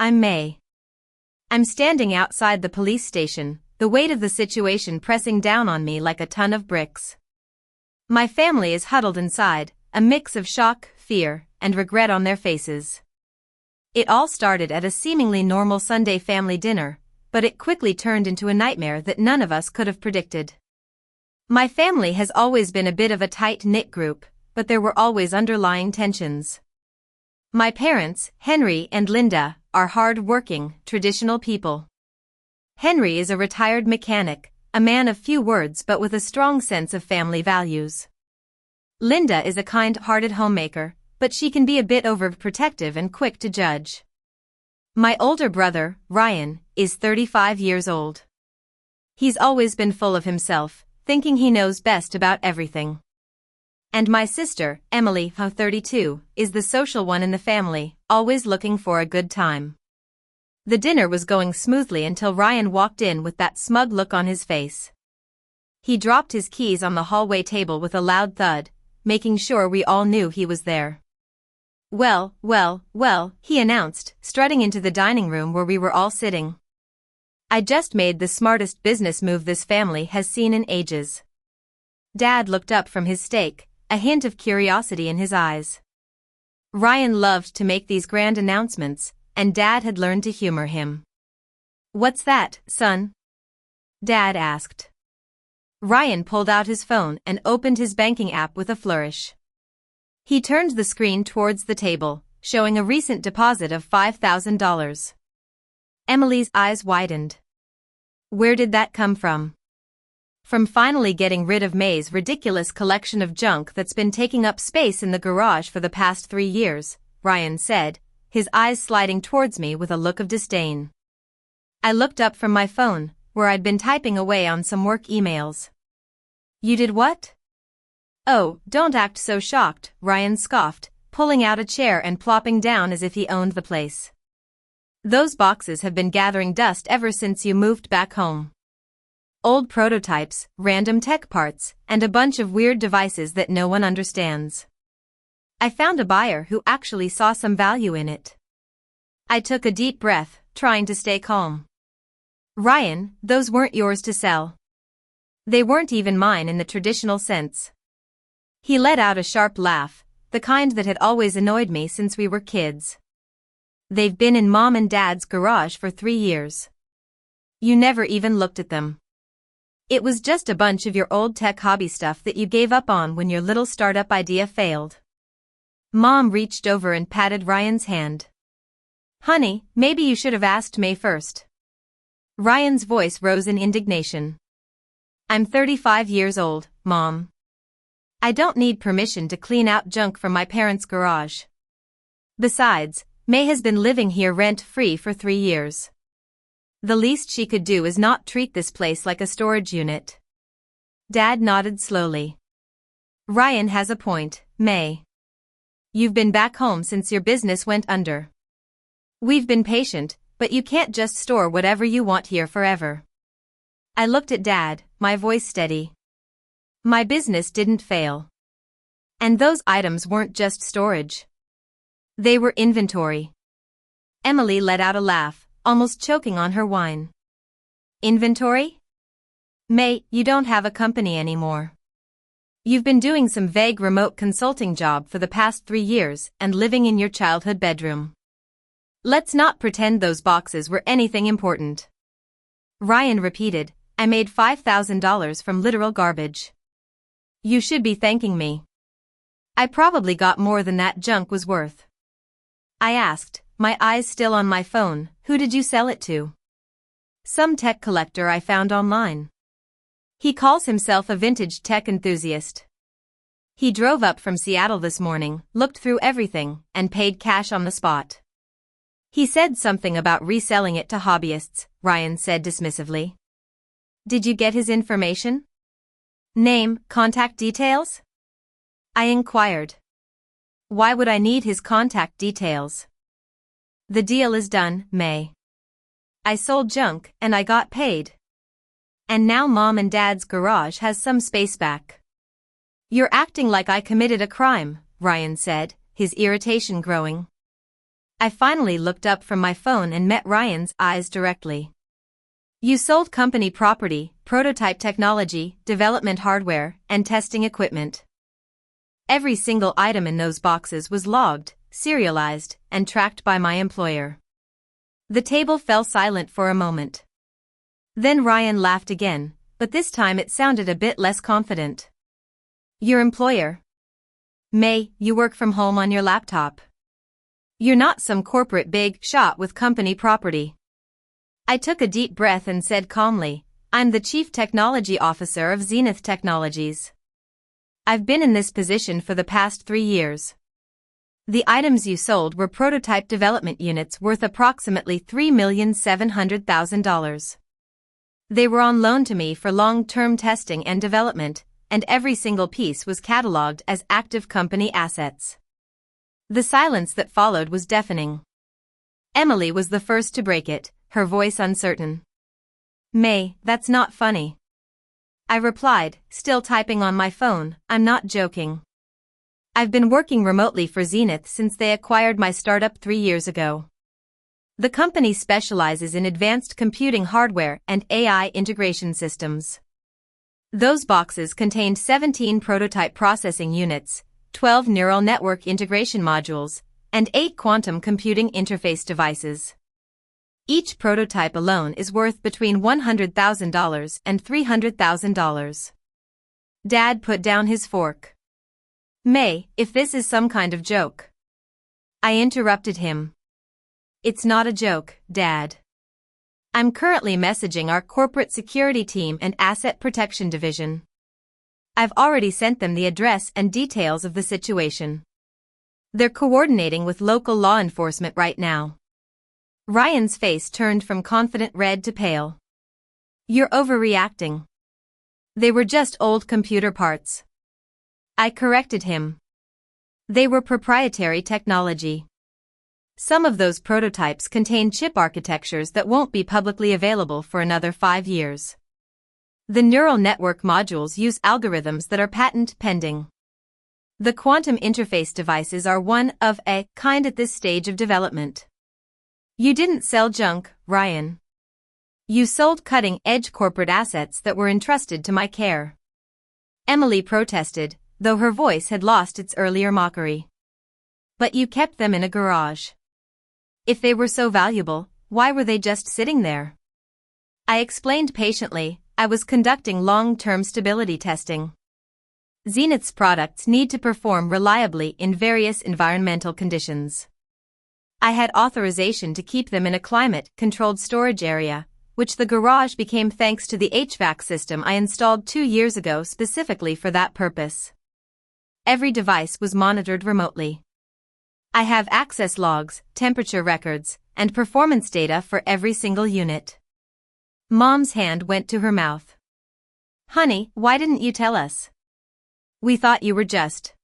I'm May. I'm standing outside the police station, the weight of the situation pressing down on me like a ton of bricks. My family is huddled inside, a mix of shock, fear, and regret on their faces. It all started at a seemingly normal Sunday family dinner, but it quickly turned into a nightmare that none of us could have predicted. My family has always been a bit of a tight-knit group, but there were always underlying tensions. My parents, Henry and Linda, are hard-working, traditional people. Henry is a retired mechanic, a man of few words but with a strong sense of family values. Linda is a kind-hearted homemaker, but she can be a bit overprotective and quick to judge. My older brother, Ryan, is 35 years old. He's always been full of himself, thinking he knows best about everything. And my sister, Emily, 32, is the social one in the family, always looking for a good time. The dinner was going smoothly until Ryan walked in with that smug look on his face. He dropped his keys on the hallway table with a loud thud, making sure we all knew he was there. Well, he announced, strutting into the dining room where we were all sitting. I just made the smartest business move this family has seen in ages. Dad looked up from his steak, a hint of curiosity in his eyes. Ryan loved to make these grand announcements, and Dad had learned to humor him. "What's that, son?" Dad asked. Ryan pulled out his phone and opened his banking app with a flourish. He turned the screen towards the table, showing a recent deposit of $5,000. Emily's eyes widened. "Where did that come from?" "From finally getting rid of May's ridiculous collection of junk that's been taking up space in the garage for the past 3 years, Ryan said, his eyes sliding towards me with a look of disdain. I looked up from my phone, where I'd been typing away on some work emails. "You did what?" "Oh, don't act so shocked," Ryan scoffed, pulling out a chair and plopping down as if he owned the place. "Those boxes have been gathering dust ever since you moved back home. Old prototypes, random tech parts, and a bunch of weird devices that no one understands. I found a buyer who actually saw some value in it." I took a deep breath, trying to stay calm. "Ryan, those weren't yours to sell. They weren't even mine in the traditional sense." He let out a sharp laugh, the kind that had always annoyed me since we were kids. "They've been in Mom and Dad's garage for 3 years. You never even looked at them. It was just a bunch of your old tech hobby stuff that you gave up on when your little startup idea failed." Mom reached over and patted Ryan's hand. "Honey, maybe you should have asked May first." Ryan's voice rose in indignation. "I'm 35 years old, Mom. I don't need permission to clean out junk from my parents' garage. Besides, May has been living here rent-free for 3 years. The least she could do is not treat this place like a storage unit." Dad nodded slowly. "Ryan has a point, May. You've been back home since your business went under. We've been patient, but you can't just store whatever you want here forever." I looked at Dad, my voice steady. "My business didn't fail. And those items weren't just storage. They were inventory." Emily let out a laugh, almost choking on her wine. "Inventory? May, you don't have a company anymore. You've been doing some vague remote consulting job for the past 3 years and living in your childhood bedroom. Let's not pretend those boxes were anything important." Ryan repeated, "I made $5,000 from literal garbage. You should be thanking me. I probably got more than that junk was worth." I asked, my eyes still on my phone, "Who did you sell it to?" "Some tech collector I found online. He calls himself a vintage tech enthusiast. He drove up from Seattle this morning, looked through everything, and paid cash on the spot. He said something about reselling it to hobbyists," Ryan said dismissively. "Did you get his information? Name, contact details?" I inquired. "Why would I need his contact details? The deal is done, May. I sold junk and I got paid. And now Mom and Dad's garage has some space back." "You're acting like I committed a crime," Ryan said, his irritation growing. I finally looked up from my phone and met Ryan's eyes directly. You sold company property, prototype technology, development hardware, and testing equipment. Every single item in those boxes was logged, serialized, and tracked by my employer. The table fell silent for a moment. Then Ryan laughed again, but this time it sounded a bit less confident. Your employer? May, you work from home on your laptop. You're not some corporate big shot with company property. I took a deep breath and said calmly, I'm the Chief Technology Officer of Zenith Technologies. I've been in this position for the past 3 years. The items you sold were prototype development units worth approximately $3,700,000. They were on loan to me for long-term testing and development, and every single piece was cataloged as active company assets. The silence that followed was deafening. Emily was the first to break it, her voice uncertain. May, that's not funny. I replied, still typing on my phone, I'm not joking. I've been working remotely for Zenith since they acquired my startup 3 years ago. The company specializes in advanced computing hardware and AI integration systems. Those boxes contained 17 prototype processing units, 12 neural network integration modules, and 8 quantum computing interface devices. Each prototype alone is worth between $100,000 and $300,000. Dad put down his fork. May, if this is some kind of joke. I interrupted him. It's not a joke, Dad. I'm currently messaging our corporate security team and asset protection division. I've already sent them the address and details of the situation. They're coordinating with local law enforcement right now. Ryan's face turned from confident red to pale. You're overreacting. They were just old computer parts. I corrected him. They were proprietary technology. Some of those prototypes contain chip architectures that won't be publicly available for another 5 years. The neural network modules use algorithms that are patent pending. The quantum interface devices are one of a kind at this stage of development. You didn't sell junk, Ryan. You sold cutting-edge corporate assets that were entrusted to my care. Emily protested, though her voice had lost its earlier mockery. But you kept them in a garage. If they were so valuable, why were they just sitting there? I explained patiently, I was conducting long-term stability testing. Zenith's products need to perform reliably in various environmental conditions. I had authorization to keep them in a climate-controlled storage area, which the garage became thanks to the HVAC system I installed 2 years ago specifically for that purpose. Every device was monitored remotely. I have access logs, temperature records, and performance data for every single unit. Mom's hand went to her mouth. Honey, why didn't you tell us? We thought you were just.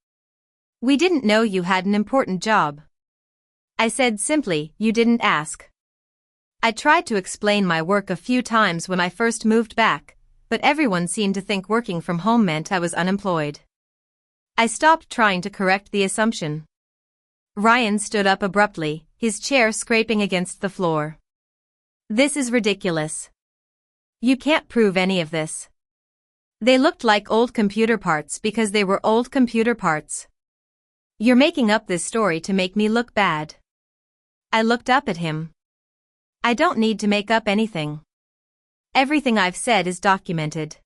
We didn't know you had an important job. I said simply, you didn't ask. I tried to explain my work a few times when I first moved back, but everyone seemed to think working from home meant I was unemployed. I stopped trying to correct the assumption. Ryan stood up abruptly, his chair scraping against the floor. This is ridiculous. You can't prove any of this. They looked like old computer parts because they were old computer parts. You're making up this story to make me look bad. I looked up at him. I don't need to make up anything. Everything I've said is documented.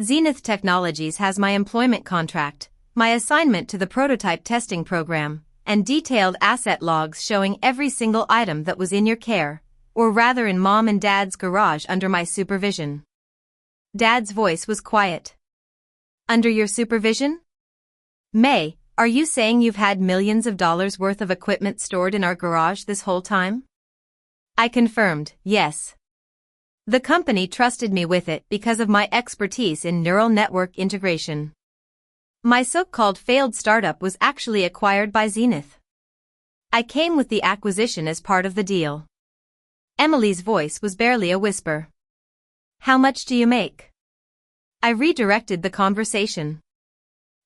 Zenith Technologies has my employment contract, my assignment to the prototype testing program, and detailed asset logs showing every single item that was in your care, or rather in Mom and Dad's garage under my supervision. Dad's voice was quiet. Under your supervision? May, are you saying you've had millions of dollars worth of equipment stored in our garage this whole time? I confirmed, yes. The company trusted me with it because of my expertise in neural network integration. My so-called failed startup was actually acquired by Zenith. I came with the acquisition as part of the deal. Emily's voice was barely a whisper. How much do you make? I redirected the conversation.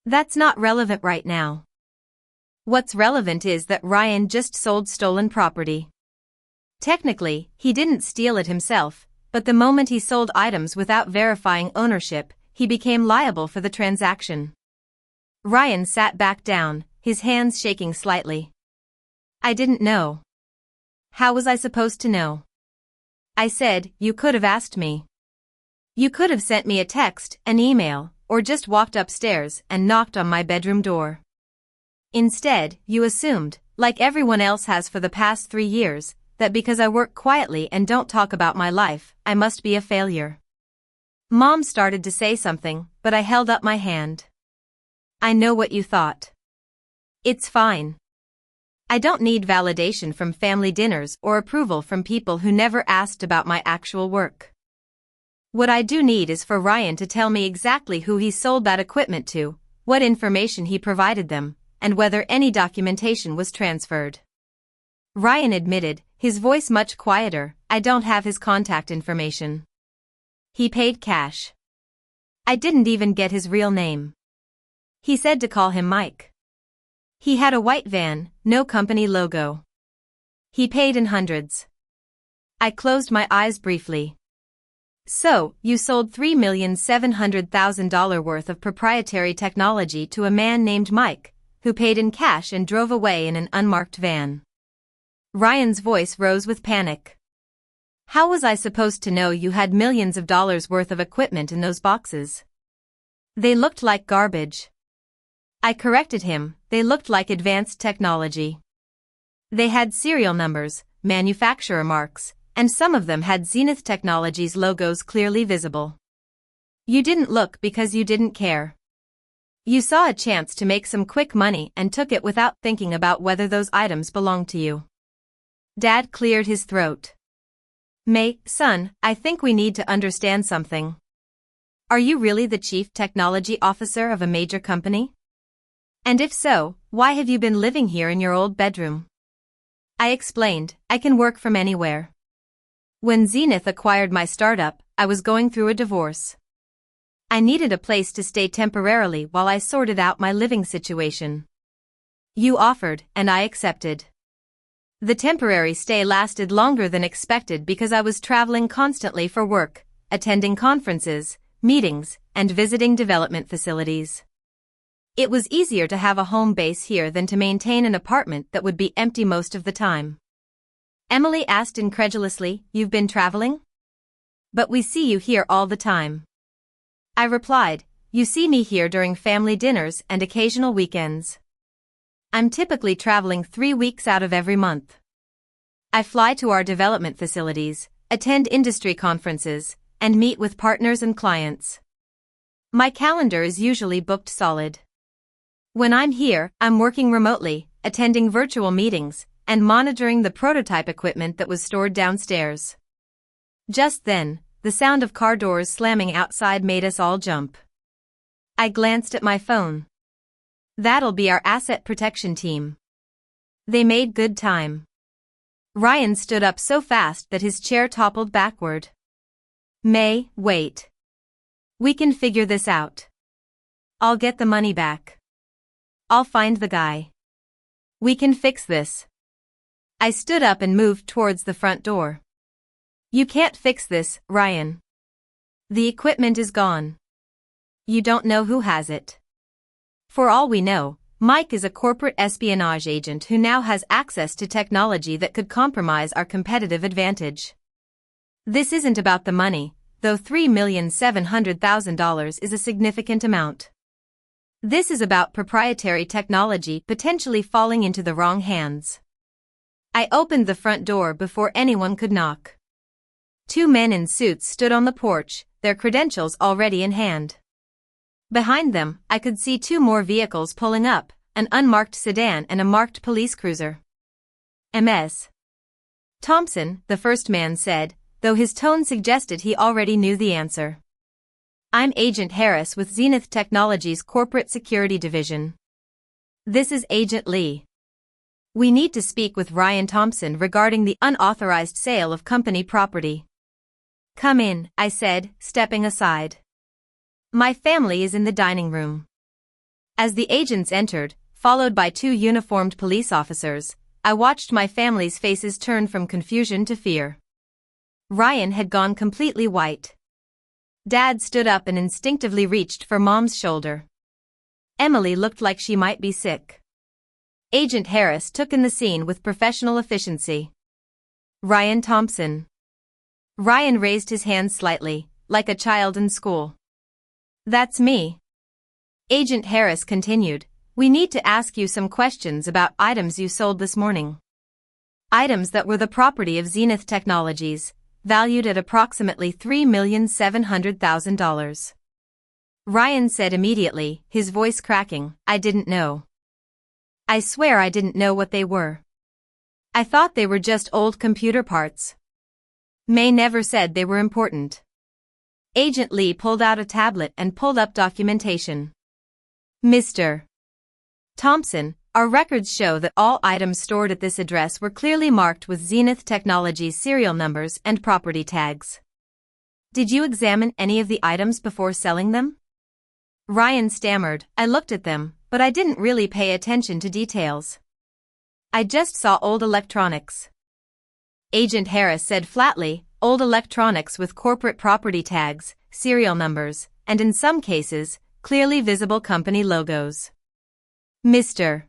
That's not relevant right now. What's relevant is that Ryan just sold stolen property. Technically, he didn't steal it himself, but the moment he sold items without verifying ownership, he became liable for the transaction. Ryan sat back down, his hands shaking slightly. I didn't know. How was I supposed to know? I said, you could have asked me. You could have sent me a text, an email, or just walked upstairs and knocked on my bedroom door. Instead, you assumed, like everyone else has for the past 3 years, that because I work quietly and don't talk about my life, I must be a failure. Mom started to say something, but I held up my hand. I know what you thought. It's fine. I don't need validation from family dinners or approval from people who never asked about my actual work. What I do need is for Ryan to tell me exactly who he sold that equipment to, what information he provided them, and whether any documentation was transferred. Ryan admitted, his voice much quieter, I don't have his contact information. He paid cash. I didn't even get his real name. He said to call him Mike. He had a white van, no company logo. He paid in hundreds. I closed my eyes briefly. So, you sold $3,700,000 worth of proprietary technology to a man named Mike, who paid in cash and drove away in an unmarked van. Ryan's voice rose with panic. How was I supposed to know you had millions of dollars worth of equipment in those boxes? They looked like garbage. I corrected him, they looked like advanced technology. They had serial numbers, manufacturer marks, and some of them had Zenith Technologies logos clearly visible. You didn't look because you didn't care. You saw a chance to make some quick money and took it without thinking about whether those items belonged to you. Dad cleared his throat. Son, I think we need to understand something. Are you really the chief technology officer of a major company? And if so, why have you been living here in your old bedroom? I explained, I can work from anywhere. When Zenith acquired my startup, I was going through a divorce. I needed a place to stay temporarily while I sorted out my living situation. You offered, and I accepted. The temporary stay lasted longer than expected because I was traveling constantly for work, attending conferences, meetings, and visiting development facilities. It was easier to have a home base here than to maintain an apartment that would be empty most of the time. Emily asked incredulously, you've been traveling? But we see you here all the time. I replied, you see me here during family dinners and occasional weekends. I'm typically traveling 3 weeks out of every month. I fly to our development facilities, attend industry conferences, and meet with partners and clients. My calendar is usually booked solid. When I'm here, I'm working remotely, attending virtual meetings, and monitoring the prototype equipment that was stored downstairs. Just then, the sound of car doors slamming outside made us all jump. I glanced at my phone. That'll be our asset protection team. They made good time. Ryan stood up so fast that his chair toppled backward. Wait. We can figure this out. I'll get the money back. I'll find the guy. We can fix this. I stood up and moved towards the front door. You can't fix this, Ryan. The equipment is gone. You don't know who has it. For all we know, Mike is a corporate espionage agent who now has access to technology that could compromise our competitive advantage. This isn't about the money, though $3,700,000 is a significant amount. This is about proprietary technology potentially falling into the wrong hands. I opened the front door before anyone could knock. 2 men in suits stood on the porch, their credentials already in hand. Behind them, I could see 2 more vehicles pulling up, an unmarked sedan and a marked police cruiser. Ms. Thompson, the first man said, though his tone suggested he already knew the answer. I'm Agent Harris with Zenith Technologies' Corporate Security Division. This is Agent Lee. We need to speak with Ryan Thompson regarding the unauthorized sale of company property. Come in, I said, stepping aside. My family is in the dining room. As the agents entered, followed by two uniformed police officers, I watched my family's faces turn from confusion to fear. Ryan had gone completely white. Dad stood up and instinctively reached for Mom's shoulder. Emily looked like she might be sick. Agent Harris took in the scene with professional efficiency. Ryan Thompson. Ryan raised his hand slightly, like a child in school. That's me. Agent Harris continued, we need to ask you some questions about items you sold this morning. Items that were the property of Zenith Technologies, valued at approximately $3,700,000. Ryan said immediately, his voice cracking, I didn't know. I swear I didn't know what they were. I thought they were just old computer parts. May never said they were important. Agent Lee pulled out a tablet and pulled up documentation. Mr. Thompson, our records show that all items stored at this address were clearly marked with Zenith Technologies serial numbers and property tags. Did you examine any of the items before selling them? Ryan stammered, I looked at them, but I didn't really pay attention to details. I just saw old electronics. Agent Harris said flatly, old electronics with corporate property tags, serial numbers, and in some cases, clearly visible company logos. Mr.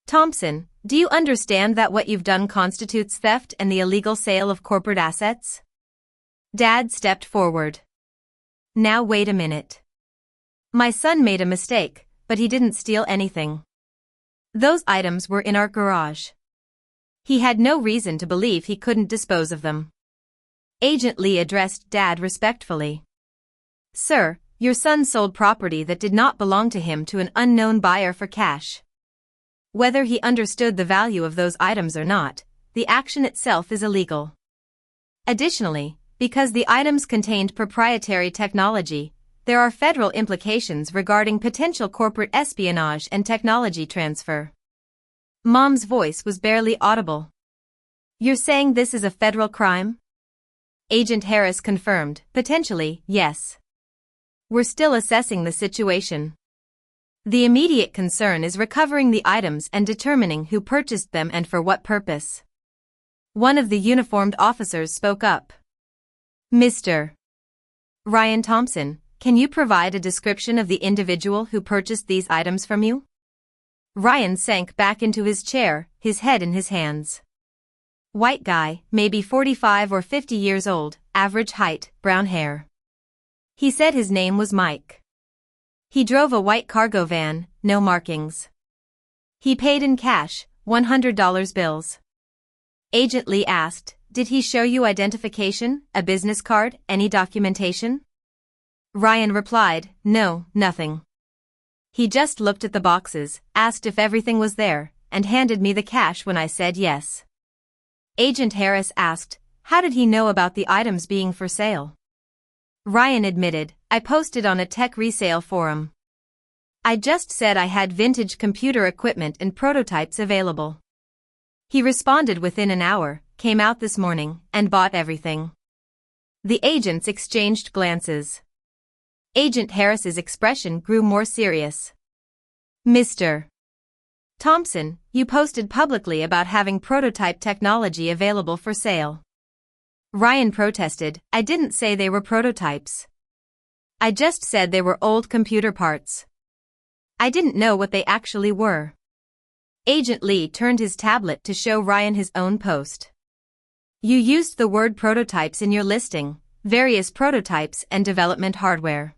Thompson, do you understand that what you've done constitutes theft and the illegal sale of corporate assets? Dad stepped forward. Now wait a minute. My son made a mistake, but he didn't steal anything. Those items were in our garage. He had no reason to believe he couldn't dispose of them. Agent Lee addressed Dad respectfully. Sir, your son sold property that did not belong to him to an unknown buyer for cash. Whether he understood the value of those items or not, the action itself is illegal. Additionally, because the items contained proprietary technology, there are federal implications regarding potential corporate espionage and technology transfer. Mom's voice was barely audible. You're saying this is a federal crime? Agent Harris confirmed, potentially, yes. We're still assessing the situation. The immediate concern is recovering the items and determining who purchased them and for what purpose. One of the uniformed officers spoke up. Mr. Ryan Thompson, can you provide a description of the individual who purchased these items from you? Ryan sank back into his chair, his head in his hands. White guy, maybe 45 or 50 years old, average height, brown hair. He said his name was Mike. He drove a white cargo van, no markings. He paid in cash, $100 bills. Agent Lee asked, did he show you identification, a business card, any documentation? Ryan replied, no, nothing. He just looked at the boxes, asked if everything was there, and handed me the cash when I said yes. Agent Harris asked, how did he know about the items being for sale? Ryan admitted, I posted on a tech resale forum. I just said I had vintage computer equipment and prototypes available. He responded within an hour, came out this morning, and bought everything. The agents exchanged glances. Agent Harris's expression grew more serious. Mr. Thompson, you posted publicly about having prototype technology available for sale. Ryan protested, I didn't say they were prototypes. I just said they were old computer parts. I didn't know what they actually were. Agent Lee turned his tablet to show Ryan his own post. You used the word prototypes in your listing, various prototypes and development hardware.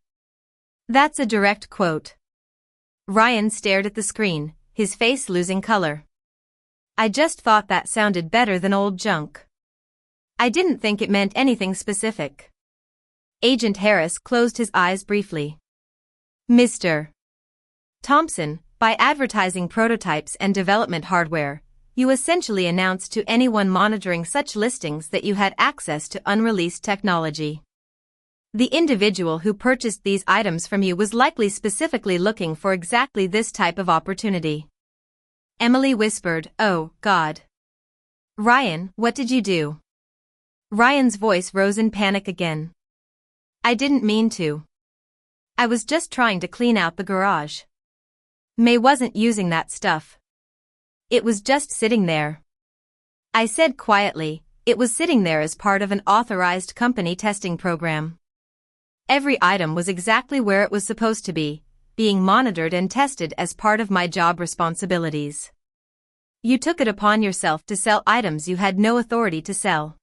That's a direct quote. Ryan stared at the screen, his face losing color. I just thought that sounded better than old junk. I didn't think it meant anything specific. Agent Harris closed his eyes briefly. Mr. Thompson, by advertising prototypes and development hardware, you essentially announced to anyone monitoring such listings that you had access to unreleased technology. The individual who purchased these items from you was likely specifically looking for exactly this type of opportunity. Emily whispered, oh, God. Ryan, what did you do? Ryan's voice rose in panic again. I didn't mean to. I was just trying to clean out the garage. May wasn't using that stuff. It was just sitting there. I said quietly, it was sitting there as part of an authorized company testing program. Every item was exactly where it was supposed to be, being monitored and tested as part of my job responsibilities. You took it upon yourself to sell items you had no authority to sell.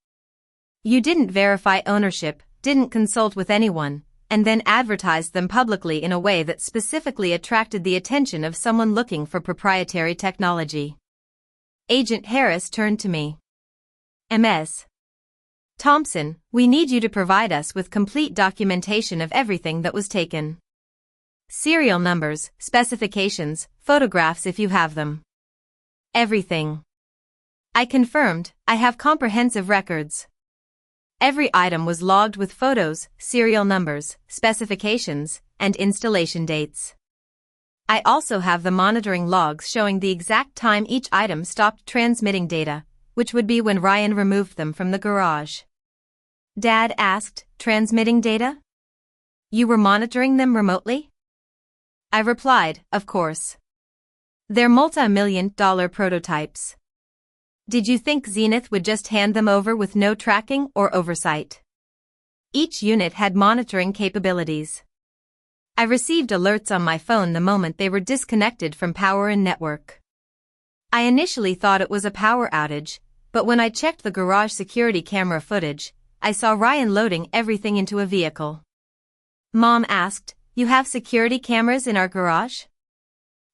You didn't verify ownership, didn't consult with anyone, and then advertised them publicly in a way that specifically attracted the attention of someone looking for proprietary technology. Agent Harris turned to me. Ms. Thompson, we need you to provide us with complete documentation of everything that was taken. Serial numbers, specifications, photographs if you have them. Everything. I confirmed, I have comprehensive records. Every item was logged with photos, serial numbers, specifications, and installation dates. I also have the monitoring logs showing the exact time each item stopped transmitting data, which would be when Ryan removed them from the garage. Dad asked, transmitting data? You were monitoring them remotely? I replied, of course. They're multi-million-dollar prototypes. Did you think Zenith would just hand them over with no tracking or oversight? Each unit had monitoring capabilities. I received alerts on my phone the moment they were disconnected from power and network. I initially thought it was a power outage, but when I checked the garage security camera footage, I saw Ryan loading everything into a vehicle. Mom asked, "You have security cameras in our garage?"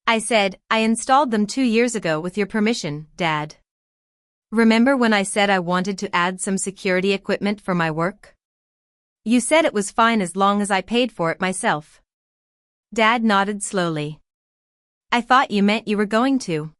I said, "I installed them 2 years ago with your permission, Dad. Remember when I said I wanted to add some security equipment for my work? You said it was fine as long as I paid for it myself." Dad nodded slowly. "I thought you meant you were going to."